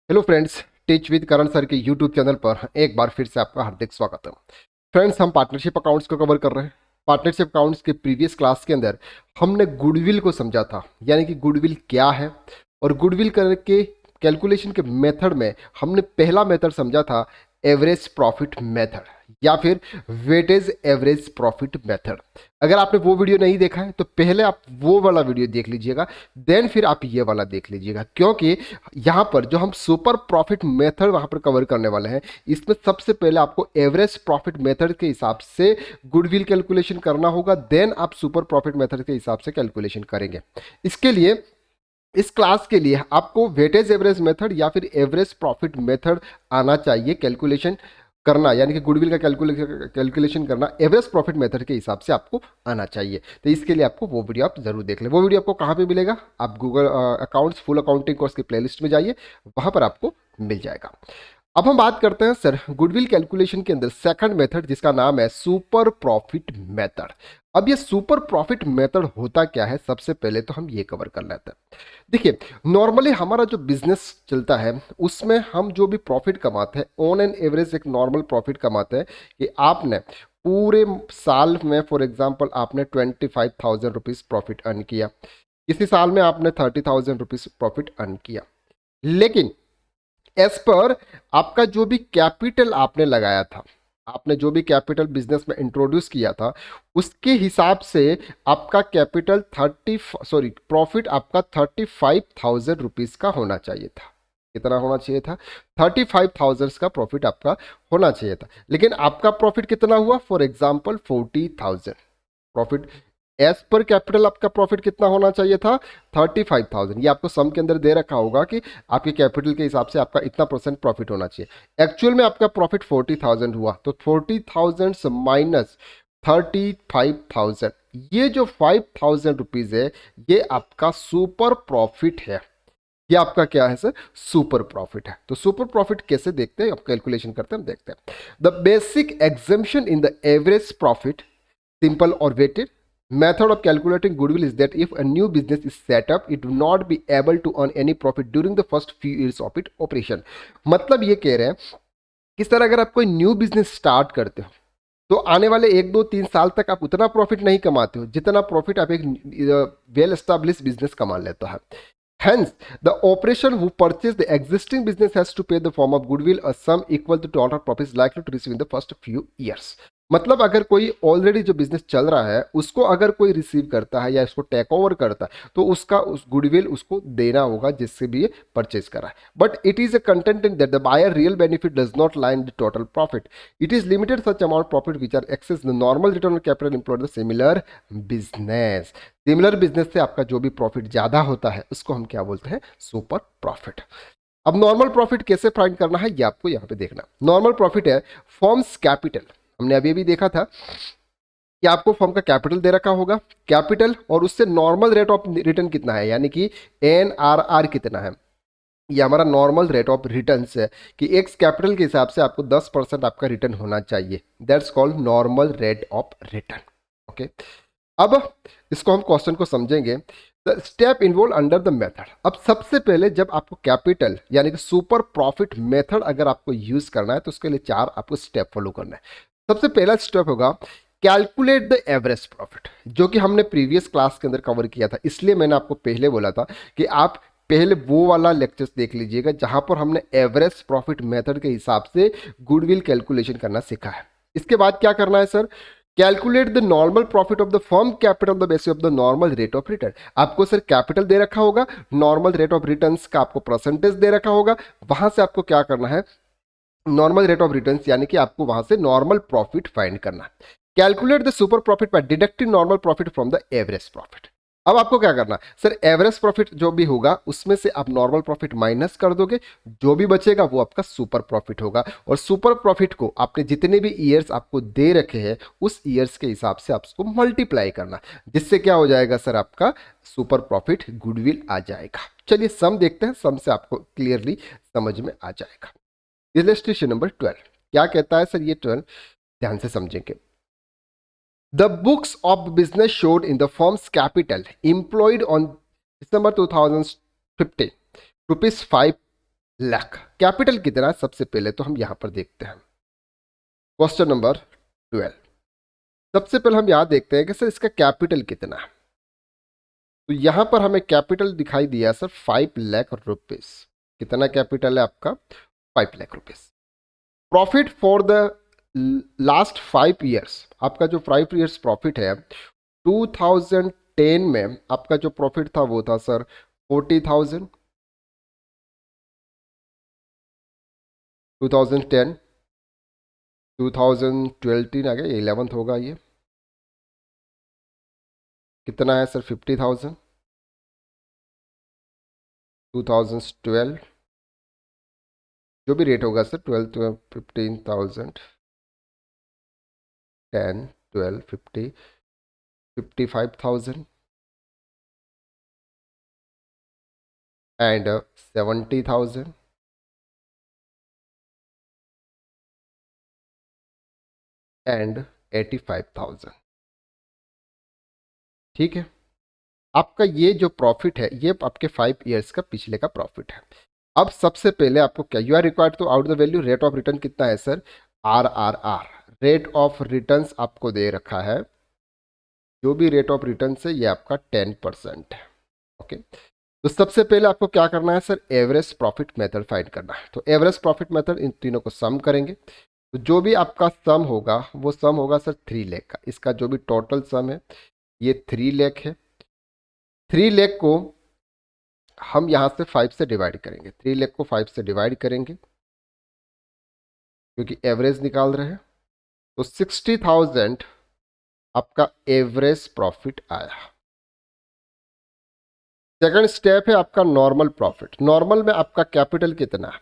Hello friends, teach with Karan sir के YouTube channel पर एक बार फिर से आपका हार्दिक स्वागत है। फ्रेंड्स, हम पार्टनरशिप अकाउंट्स को कवर कर रहे हैं। पार्टनरशिप अकाउंट्स के प्रीवियस क्लास के अंदर हमने गुडविल को समझा था, यानी कि गुडविल क्या है। और गुडविल करके कैलकुलेशन के मेथड में हमने पहला मेथड समझा था एवरेज प्रॉफिट मेथड या फिर वेटेज एवरेज प्रॉफिट मेथड। अगर आपने वो वीडियो नहीं देखा है तो पहले आप वो वाला वीडियो देख लीजिएगा, देन फिर आप ये वाला देख लीजिएगा, क्योंकि यहाँ पर जो हम सुपर प्रॉफिट मेथड वहाँ पर कवर करने वाले हैं, इसमें सबसे पहले आपको एवरेज प्रॉफिट मेथड के हिसाब से गुडविल कैलकुलेशन करना होगा, देन आप सुपर प्रॉफिट मेथड के हिसाब से कैलकुलेशन करेंगे। इसके लिए इस क्लास के लिए आपको वेटेज एवरेज मेथड या फिर एवरेज प्रॉफिट मेथड आना चाहिए कैलकुलेशन करना, यानी कि गुडविल का कैलकुलेशन करना एवरेज प्रॉफिट मेथड के हिसाब से आपको आना चाहिए। तो इसके लिए आपको वो वीडियो आप जरूर देख लें। वो वीडियो आपको कहाँ पे मिलेगा? आप Google accounts full accounting course की प्लेलिस्ट में जाइए, वहां पर आपको मिल जाएगा। अब हम बात करते हैं सर गुडविल कैलकुलेशन के अंदर सेकंड मेथड, जिसका नाम है सुपर प्रॉफिट मेथड। अब ये सुपर प्रॉफिट मेथड होता क्या है, सबसे पहले तो हम ये कवर कर लेते हैं। देखिए, नॉर्मली हमारा जो बिजनेस चलता है उसमें हम जो भी प्रॉफिट कमाते हैं, ऑन एन एवरेज एक नॉर्मल प्रॉफिट कमाते हैं कि आपने पूरे साल में फॉर एग्जांपल आपने 25,000 रुपीज़ प्रॉफिट अर्न किया, किसी साल में आपने 30,000 रुपीज़ प्रॉफिट अर्न किया। लेकिन एज पर आपका जो भी कैपिटल आपने लगाया था, आपने जो भी कैपिटल बिजनेस में इंट्रोड्यूस किया था, उसके हिसाब से आपका कैपिटल प्रॉफिट आपका 35,000 रुपीज़ का होना चाहिए था। कितना होना चाहिए था? 35,000 का प्रॉफिट आपका होना चाहिए था। लेकिन आपका प्रॉफिट कितना हुआ? For example 40,000 profit. As per capital आपका प्रॉफिट कितना होना चाहिए था? 35,000। ये आपको सम के अंदर दे रखा होगा कि आपके कैपिटल के हिसाब से आपका इतना परसेंट प्रॉफिट होना चाहिए। एक्चुअल में आपका प्रॉफिट 40,000 हुआ, तो 40,000 माइनस 35,000, ये जो 5,000 रुपीज है, ये आपका सुपर प्रॉफिट है। ये आपका क्या है सर? सुपर प्रॉफिट है। तो सुपर प्रॉफिट कैसे देखते हैं, अब कैलकुलेशन करते हैं, हम देखते हैं। The basic exemption in the average profit, simple और weighted method of calculating goodwill is that if a new business is set up, it will not be able to earn any profit during the first few years of its operation। मतलब ये कह रहे हैं कि sir अगर आप कोई new business start करते हो तो आने वाले 1 2 3 साल तक आप उतना प्रॉफिट नहीं कमाते हो जितना प्रॉफिट आप एक वेल एस्टेब्लिश बिजनेस कमा लेता है। Hence, the operation who purchased the existing business has to pay the form of goodwill a sum equal to total profits likely to receive in the first few years। मतलब अगर कोई already जो business चल रहा है उसको अगर कोई रिसीव करता है या इसको टेक ओवर करता है तो उसका उस गुडविल उसको देना होगा जिससे भी ये परचेज करा है। But it is a content in that the buyer real benefit does not lie in the total profit. It is limited such amount profit which are excess the normal return on capital employed the similar business. Similar business से आपका जो भी profit ज्यादा होता है उसको हम क्या बोलते हैं? Super profit. अब नॉर्मल प्रॉफिट कैसे फाइंड करना है ये आपको यहाँ पे देखना। नॉर्मल प्रॉफिट है फर्म्स कैपिटल। हमने अभी भी देखा था कि आपको फर्म का कैपिटल दे रखा होगा, कैपिटल और उससे नॉर्मल रेट ऑफ रिटर्न कितना है, यानी कि NRR कितना है। ये हमारा नॉर्मल रेट ऑफ रिटर्न है कि एक्स कैपिटल के हिसाब से आपको 10% आपका रिटर्न होना चाहिए। That's called normal rate of return. Okay, अब इसको हम क्वेश्चन को समझेंगे। The step involve under the method. अब सबसे पहले जब आपको कैपिटल यानी कि सुपर प्रॉफिट मेथड अगर आपको यूज करना है तो उसके लिए 4 आपको स्टेप फॉलो करना है। सबसे पहला स्टेप होगा कैलकुलेट द एवरेज प्रॉफिट, जो कि हमने प्रीवियस क्लास के अंदर कवर किया था। इसलिए मैंने आपको पहले बोला था कि आप पहले वो वाला लेक्चर्स देख लीजिएगा जहां पर हमने एवरेज प्रॉफिट मेथड के हिसाब से गुडविल कैलकुलेशन करना सीखा है। इसके बाद क्या करना है sir? Calculate the normal profit of the firm capital on the basis of the normal rate of return. आपको सर कैपिटल दे रखा होगा, नॉर्मल रेट ऑफ रिटर्न का आपको परसेंटेज दे रखा होगा, वहां से आपको क्या करना है? नॉर्मल रेट ऑफ रिटर्न यानी कि आपको वहां से नॉर्मल प्रॉफिट फाइंड करना है। Calculate the super profit by deducting normal profit from the average profit. अब आपको क्या करना सर? एवरेज प्रॉफिट जो भी होगा उसमें से आप नॉर्मल प्रॉफिट माइनस कर दोगे, जो भी बचेगा वो आपका सुपर प्रॉफिट होगा। और सुपर प्रॉफिट को आपने जितने भी ईयर्स आपको दे रखे हैं उस ईयर्स के हिसाब से आप उसको मल्टीप्लाई करना, जिससे क्या हो जाएगा सर? आपका सुपर प्रॉफिट गुडविल आ जाएगा। चलिए सम देखते हैं, सम से आपको क्लियरली समझ में आ जाएगा। इलस्ट्रेशन नंबर 12 क्या कहता है सर? ये 12 ध्यान से समझेंगे। The books of business showed in the firm's capital employed on December 2015 rupees 5 lakh. Capital कितना है सबसे पहले तो हम यहां पर देखते हैं। Question number 12। सबसे पहले हम यहां देखते हैं कि सर इसका कैपिटल कितना है। तो यहां पर हमें कैपिटल दिखाई दिया सर 5 लाख रुपीज। कितना कैपिटल है आपका? 5 lakh rupees. Profit for the last 5 years, आपका जो 5 ईयर्स प्रॉफिट है 2010 में आपका जो प्रॉफिट था वो था सर 40,000। 2010, 2012 आ गया, 11th होगा ये। कितना है सर? 50,000। 2012 जो भी रेट होगा सर, 12 15,000, 10 12 50 55,000 एंड 70,000 एंड 85,000। ठीक है, आपका ये जो प्रॉफिट है ये आपके 5 ईयर्स का पिछले का प्रॉफिट है। अब सबसे पहले आपको क्या you are required to out the value. Rate of return कितना है sir? RRR, rate of returns आपको दे रखा है। जो भी रेट ऑफ रिटर्न है ये आपका 10% है। ओके, तो सबसे पहले आपको क्या करना है sir? Average profit method find करना है। तो एवरेज प्रॉफिट मेथड, इन तीनों को सम करेंगे तो जो भी आपका सम होगा वो सम होगा सर 3 लाख का। इसका जो भी टोटल सम है ये 3 लाख है। 3 लाख को हम यहां से 5 से डिवाइड करेंगे। 3 लाख को 5 से डिवाइड करेंगे क्योंकि एवरेज निकाल रहे हैं। तो 60,000 आपका एवरेज प्रॉफिट आया। सेकंड स्टेप है आपका नॉर्मल प्रॉफिट। नॉर्मल में आपका कैपिटल कितना है?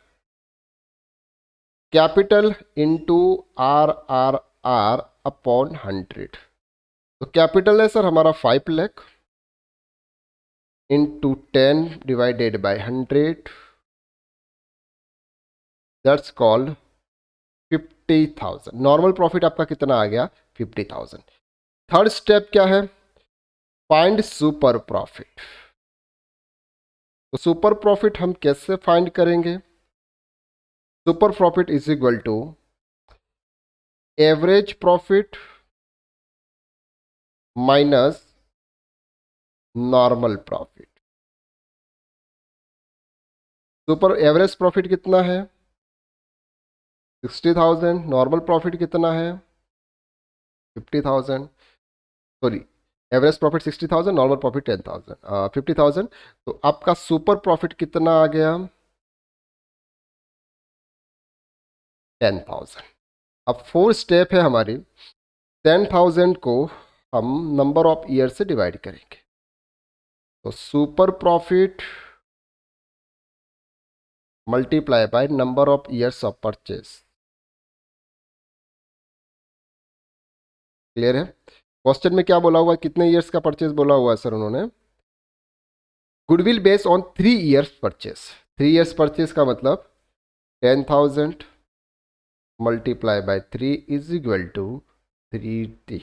Capital into RRR upon 100। तो कैपिटल है सर हमारा 5 lakh into 10 divided by 100, that's called 50,000। Normal profit आपका कितना आ गया? 50,000। थर्ड स्टेप क्या है? Find super profit. तो सुपर प्रॉफिट हम कैसे फाइंड करेंगे? Super profit is equal to average profit minus normal profit. Super average profit कितना है? 60,000। नॉर्मल प्रॉफिट कितना है? 50,000। Sorry, average profit 60,000, normal profit 10,000 50,000। तो आपका सुपर प्रॉफिट कितना आ गया? 10,000। अब फोर्थ स्टेप है हमारी, 10,000 को हम नंबर ऑफ ईयर से डिवाइड करेंगे। तो super profit multiply by number of years of purchase. Clear है? क्वेश्चन में क्या बोला हुआ है? कितने ईयर्स का परचेज बोला हुआ है सर उन्होंने? Goodwill base on 3 years purchase. 3 years purchase का मतलब 10,000 multiply by 3 is equal to 3T।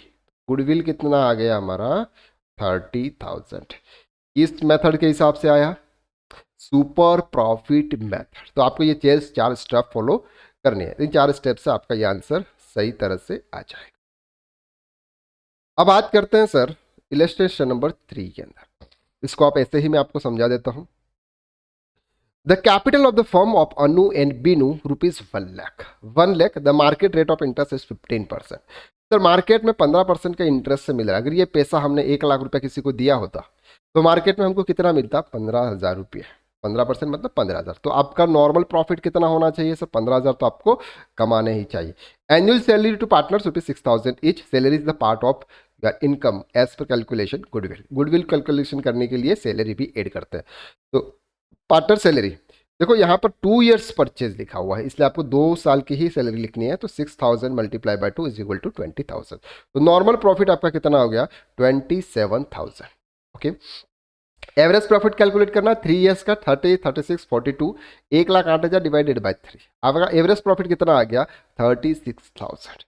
Goodwill कितना आ गया हमारा? 30,000। इस मेथड के हिसाब से आया सुपर प्रॉफिट मेथड। तो आपको ये 4 स्टेप फॉलो करने हैं। इन 4 स्टेप से आपका ये आंसर सही तरह से आ जाएगा। अब बात करते हैं सर इलस्ट्रेशन नंबर 3 के अंदर। इसको आप ऐसे ही मैं आपको समझा देता हूं। The capital of the firm of Anu and Binu rupees 1 lakh. 1 lakh. The market rate of interest is 15%। Sir market में 15% का इंटरेस्ट से मिल रहा है। अगर ये पैसा हमने 1 लाख रुपया किसी को दिया होता तो मार्केट में हमको कितना मिलता? 15,000 रुपये। 15% मतलब 15,000। तो आपका नॉर्मल प्रॉफिट कितना होना चाहिए सर? 15,000 तो आपको कमाने ही चाहिए। Annual salary to partners rupees 6,000 each. Salary is the part of your income as per calculation goodwill. Goodwill calculation करने के लिए सैलरी भी ऐड करते हैं। तो पार्टनर सैलरी देखो यहाँ पर 2 ईयर्स परचेज लिखा हुआ है, इसलिए आपको 2 साल की ही सैलरी लिखनी है। तो 6,000 multiply by 2 is equal to 20,000। तो नॉर्मल प्रॉफिट आपका कितना हो गया? 27,000। ओके, एवरेज प्रॉफिट कैलकुलेट करना 3 ईयर्स का 30 36 42 1,08,000 डिवाइडेड बाय 3। आपका एवरेज प्रॉफिट कितना आ गया? 36,000।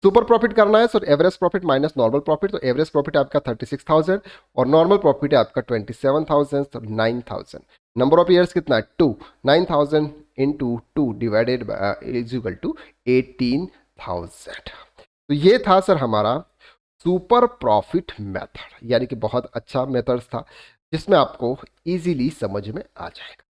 सुपर प्रॉफिट करना है sir average profit minus normal profit. तो एवरेज प्रॉफिट आपका 36,000 और नॉर्मल प्रॉफिट है आपका 27,000, तो 9,000। नंबर ऑफ ईयर्स कितना है? 2। 9,000 into 2 divided is equal to 18,000। तो ये था सर हमारा सुपर प्रॉफिट मेथड, यानी कि बहुत अच्छा मेथड था जिसमें आपको इजीली समझ में आ जाएगा।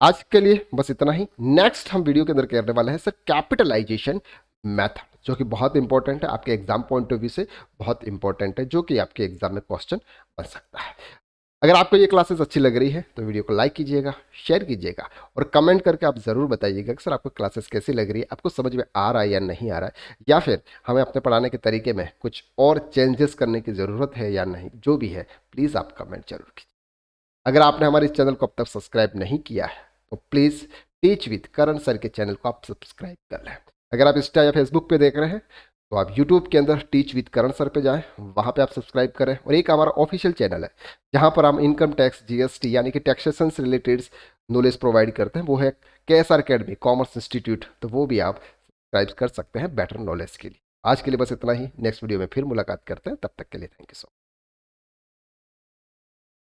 आज के लिए बस इतना ही। नेक्स्ट हम वीडियो के अंदर करने वाले हैं सर कैपिटलाइजेशन मेथड, जो कि बहुत इंपॉर्टेंट है आपके एग्जाम पॉइंट ऑफ व्यू से, बहुत इंपॉर्टेंट है, जो कि आपके एग्जाम में क्वेश्चन बन सकता है। अगर आपको ये क्लासेस अच्छी लग रही है तो वीडियो को लाइक कीजिएगा, शेयर कीजिएगा और कमेंट करके आप ज़रूर बताइएगा कि सर आपको क्लासेस कैसी लग रही है, आपको समझ में आ रहा है या नहीं आ रहा है, या फिर हमें अपने पढ़ाने के तरीके में कुछ और चेंजेस करने की ज़रूरत है या नहीं। जो भी है प्लीज़ आप कमेंट जरूर कीजिए। अगर आपने हमारे इस चैनल को अब तक सब्सक्राइब नहीं किया है तो please teach with Karan sir के चैनल को आप सब्सक्राइब कर लें। अगर आप इंस्टा या फेसबुक पे देख रहे हैं तो आप यूट्यूब के अंदर टीच विद करण सर पे जाएं, वहाँ पे आप सब्सक्राइब करें। और एक हमारा ऑफिशियल चैनल है जहाँ पर हम इनकम टैक्स, जीएसटी यानी कि टैक्सेशन से रिलेटेड नॉलेज प्रोवाइड करते हैं, वो है KSR अकेडमी कॉमर्स इंस्टीट्यूट। तो वो भी आप सब्सक्राइब कर सकते हैं बेटर नॉलेज के लिए। आज के लिए बस इतना ही। नेक्स्ट वीडियो में फिर मुलाकात करते हैं, तब तक के लिए थैंक यू सो मच।